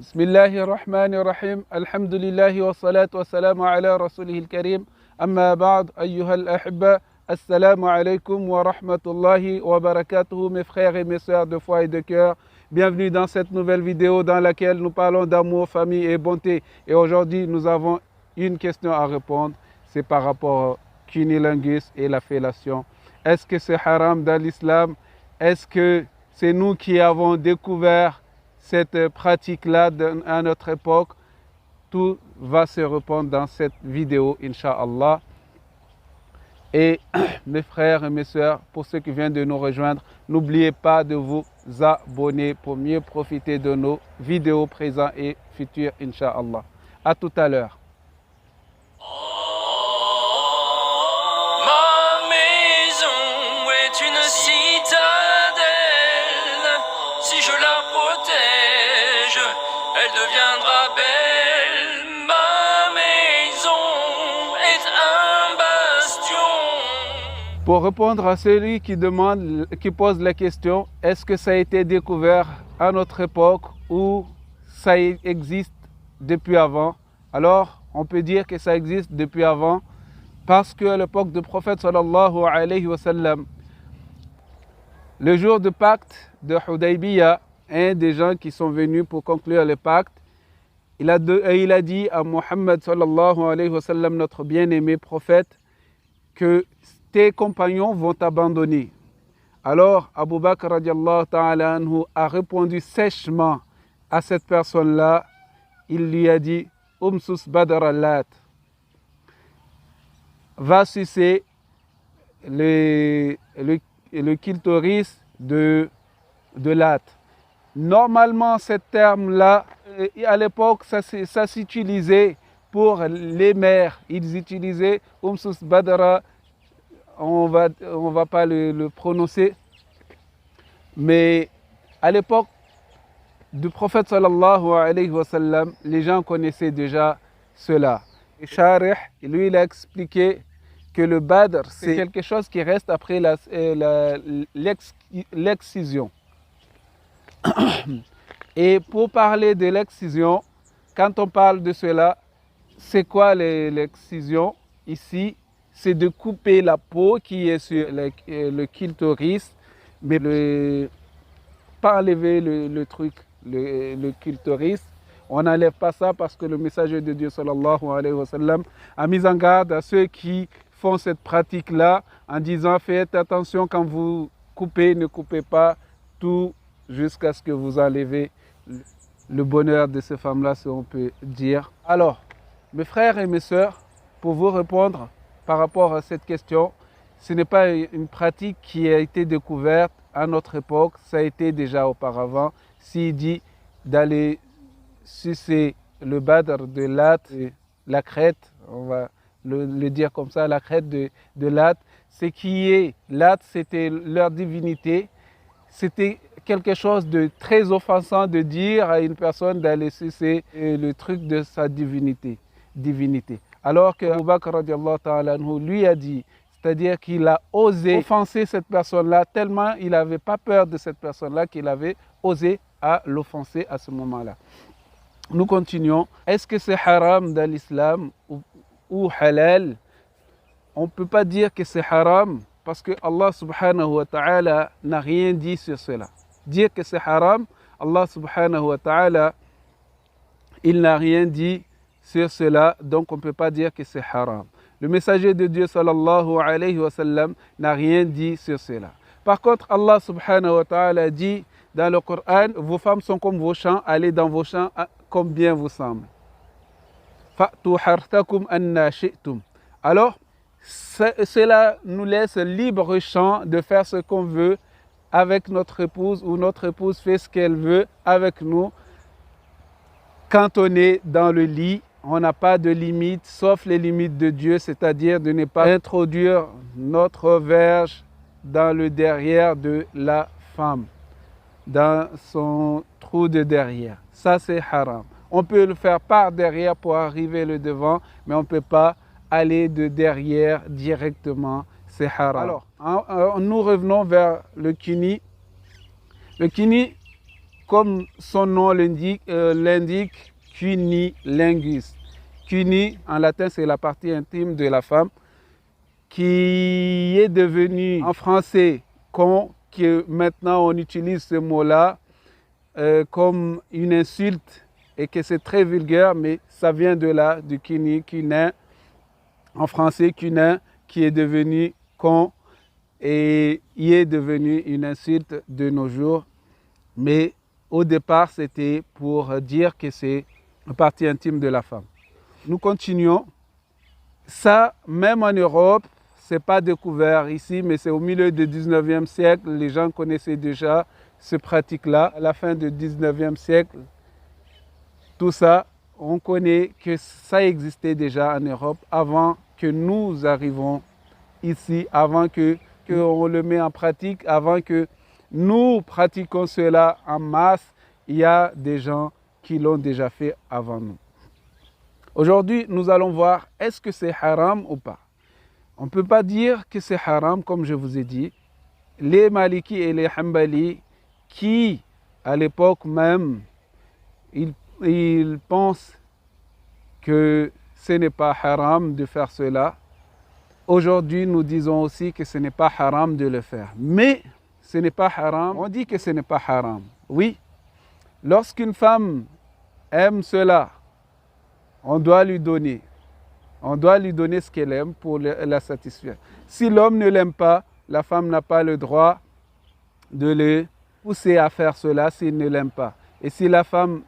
بسم الله الرحمن الرحيم الحمد لله والصلاة والسلام على رسوله الكريم أما بعد أيها الأحبة السلام عليكم ورحمة الله وبركاته mes frères et mes sœurs de foi et de cœur. Bienvenue dans cette nouvelle vidéo dans laquelle nous parlons d'amour, famille et bonté. Et aujourd'hui, nous avons une question à répondre. C'est par rapport au cunnilingus et la fellation. Est-ce que c'est haram dans l'islam? Est-ce que c'est nous qui avons découvert cette pratique-là à notre époque? Tout va se répondre dans cette vidéo, Inch'Allah. Et mes frères et mes sœurs, pour ceux qui viennent de nous rejoindre, n'oubliez pas de vous abonner pour mieux profiter de nos vidéos présentes et futures, Inch'Allah. À tout à l'heure. Ma maison est une citadelle. Si je la protège, elle deviendra belle. Ma maison est un bastion. Pour répondre à celui qui pose la question, est-ce que ça a été découvert à notre époque ou ça existe depuis avant? Alors, on peut dire que ça existe depuis avant parce qu'à l'époque du prophète sallallahu alayhi wa sallam, le jour du pacte de Hudaybiyah, un des gens qui sont venus pour conclure le pacte, il a dit à Muhammad sallallahu alayhi wa sallam, notre bien-aimé prophète, que tes compagnons vont t'abandonner. Alors Abu Bakr radiallahu ta'ala anhu a répondu sèchement à cette personne-là. Il lui a dit Umsus Badr al-Lat, va sucer le clitoris de Lat. Normalement, ce terme-là, à l'époque, ça s'utilisait pour les mères. Ils utilisaient Umsus Badra, on va pas le prononcer. Mais à l'époque du prophète sallallahu alayhi wa sallam, les gens connaissaient déjà cela. Et Sharih, lui, il a expliqué que le Badr, c'est quelque chose qui reste après l'excision. Et pour parler de l'excision, quand on parle de cela, c'est quoi l'excision? Ici, c'est de couper la peau qui est sur le clitoris, mais pas enlever le truc, le clitoris. On n'enlève pas ça parce que le messager de Dieu sallallahu alayhi wa sallam a mis en garde à ceux qui font cette pratique-là en disant faites attention quand vous coupez, ne coupez pas tout jusqu'à ce que vous enlevez le bonheur de ces femmes-là, si on peut dire. Alors, mes frères et mes sœurs, pour vous répondre par rapport à cette question, ce n'est pas une pratique qui a été découverte à notre époque, ça a été déjà auparavant. S'il dit d'aller sucer le badr de Lat, la crête, on va le dire comme ça, la crête de Lat, c'est qui est Lat, c'était leur divinité. C'était quelque chose de très offensant de dire à une personne d'aller sucer le truc de sa divinité. Alors que Abu Bakr radiallahu ta'ala anhu lui a dit, c'est-à-dire qu'il a osé offenser cette personne-là, tellement il n'avait pas peur de cette personne-là qu'il avait osé à l'offenser à ce moment-là. Nous continuons. Est-ce que c'est haram dans l'islam ou halal? On ne peut pas dire que c'est haram parce que Allah subhanahu wa ta'ala n'a rien dit sur cela. Dire que c'est haram, Allah subhanahu wa ta'ala, il n'a rien dit sur cela, donc on ne peut pas dire que c'est haram. Le messager de Dieu sallallahu alayhi wa sallam n'a rien dit sur cela. Par contre, Allah subhanahu wa ta'ala dit dans le Coran, vos femmes sont comme vos champs, allez dans vos champs comme bien vous semble. Fa'tu harthakum anna shi'tum. Alors, cela nous laisse libre champ de faire ce qu'on veut avec notre épouse ou notre épouse fait ce qu'elle veut avec nous. Quand on est dans le lit, on n'a pas de limites, sauf les limites de Dieu, c'est-à-dire de ne pas introduire notre verge dans le derrière de la femme, dans son trou de derrière. Ça, c'est haram. On peut le faire par derrière pour arriver le devant, mais on ne peut pas aller de derrière directement. C'est haram. Alors, nous revenons vers le kini. Le kini comme son nom l'indique, cunilingus. Cuni, en latin, c'est la partie intime de la femme, qui est devenue en français con, que maintenant on utilise ce mot-là comme une insulte et que c'est très vulgaire, mais ça vient de là, du cuni, cunin, en français, cunin, qui est devenu con et il est devenu une insulte de nos jours. Mais au départ, c'était pour dire que c'est une partie intime de la femme. Nous continuons. Ça, même en Europe, ce n'est pas découvert ici, mais c'est au milieu du 19e siècle. Les gens connaissaient déjà ce pratique-là. À la fin du 19e siècle, tout ça, on connaît que ça existait déjà en Europe avant que nous arrivions ici, avant qu'on le met en pratique, avant que nous pratiquions cela en masse. Il y a des gens qui l'ont déjà fait avant nous. Aujourd'hui, nous allons voir est-ce que c'est haram ou pas. On ne peut pas dire que c'est haram, comme je vous ai dit. Les Maliki et les Hanbali, qui, à l'époque même, ils pensent que ce n'est pas haram de faire cela. Aujourd'hui, nous disons aussi que ce n'est pas haram de le faire. Mais ce n'est pas haram. On dit que ce n'est pas haram. Oui, lorsqu'une femme aime cela, on doit lui donner. On doit lui donner ce qu'elle aime pour la satisfaire. Si l'homme ne l'aime pas, la femme n'a pas le droit de le pousser à faire cela s'il ne l'aime pas. Et si la femme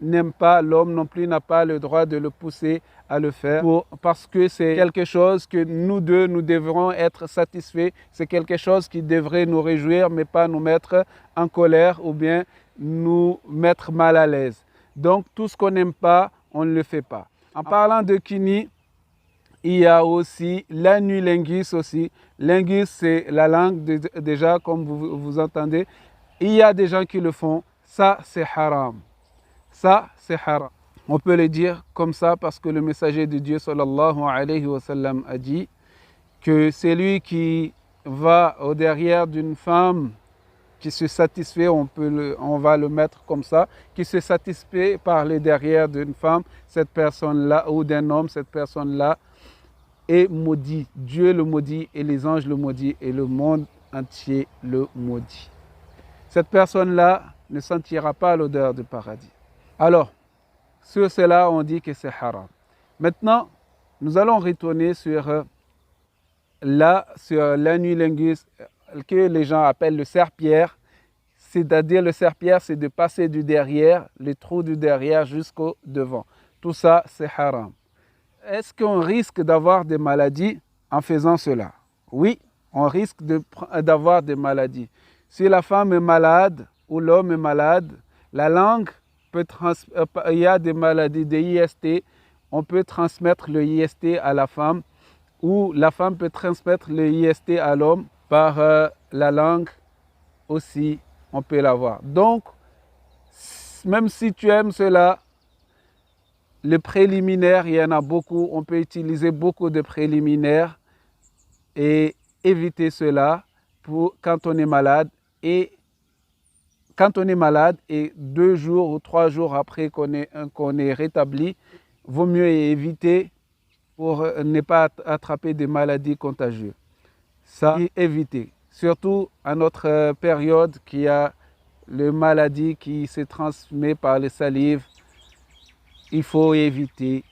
n'aime pas, l'homme non plus n'a pas le droit de le pousser à le faire parce que c'est quelque chose que nous deux, nous devrons être satisfaits. C'est quelque chose qui devrait nous réjouir, mais pas nous mettre en colère ou bien nous mettre mal à l'aise. Donc tout ce qu'on n'aime pas, on ne le fait pas. En parlant de kini, il y a aussi l'anulingus aussi. Lingus, c'est la langue déjà, comme vous entendez. Il y a des gens qui le font. Ça, c'est haram. Ça, c'est haram. On peut le dire comme ça parce que le messager de Dieu, sallallahu alayhi wa sallam, a dit que celui qui va au derrière d'une femme qui se satisfait, on va le mettre comme ça, qui se satisfait par le derrière d'une femme, cette personne-là, ou d'un homme, cette personne-là, est maudit. Dieu le maudit et les anges le maudit et le monde entier le maudit. Cette personne-là ne sentira pas l'odeur du paradis. Alors, sur cela, on dit que c'est haram. Maintenant, nous allons retourner sur l'anulingus que les gens appellent le serpillère. C'est-à-dire le serpillère, c'est de passer du derrière, le trou du derrière jusqu'au devant. Tout ça, c'est haram. Est-ce qu'on risque d'avoir des maladies en faisant cela? Oui, on risque d'avoir des maladies. Si la femme est malade ou l'homme est malade, la langue il y a des maladies, des IST, on peut transmettre le IST à la femme ou la femme peut transmettre le IST à l'homme par la langue aussi, on peut l'avoir. Donc, même si tu aimes cela, les préliminaires, il y en a beaucoup, on peut utiliser beaucoup de préliminaires et éviter cela quand on est malade. Et quand on est malade et 2 jours ou 3 jours après qu'on est rétabli, vaut mieux éviter pour ne pas attraper des maladies contagieuses. Ça, éviter. Surtout à notre période qui a les maladies qui se transmettent par les salives, il faut éviter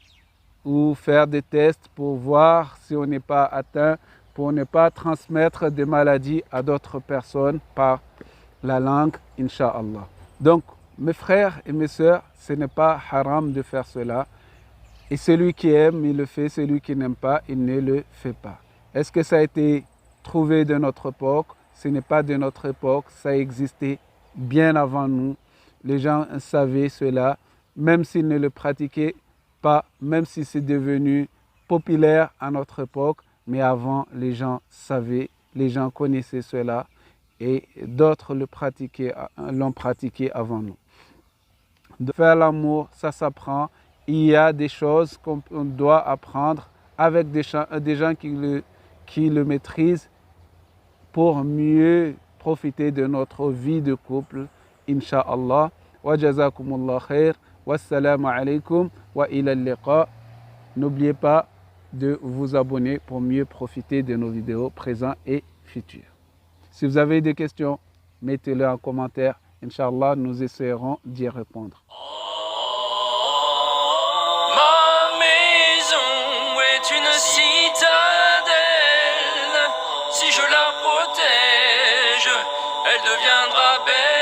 ou faire des tests pour voir si on n'est pas atteint, pour ne pas transmettre des maladies à d'autres personnes par la langue, Inch'Allah. Donc, mes frères et mes sœurs, ce n'est pas haram de faire cela. Et celui qui aime, il le fait. Celui qui n'aime pas, il ne le fait pas. Est-ce que ça a été trouvé de notre époque? Ce n'est pas de notre époque. Ça existait bien avant nous. Les gens savaient cela, même s'ils ne le pratiquaient pas, même si c'est devenu populaire à notre époque. Mais avant, les gens savaient, les gens connaissaient cela. Et d'autres l'ont pratiqué avant nous. De faire l'amour, ça s'apprend. Il y a des choses qu'on doit apprendre avec des gens qui le maîtrisent pour mieux profiter de notre vie de couple Inch'Allah. Wa jazakumullah khair. Wassalamu alaikum wa ila al-liqa. N'oubliez pas de vous abonner pour mieux profiter de nos vidéos présentes et futures. Si vous avez des questions, mettez-les en commentaire. Inch'Allah, nous essaierons d'y répondre. Ma maison est une citadelle. Si je la protège, elle deviendra belle.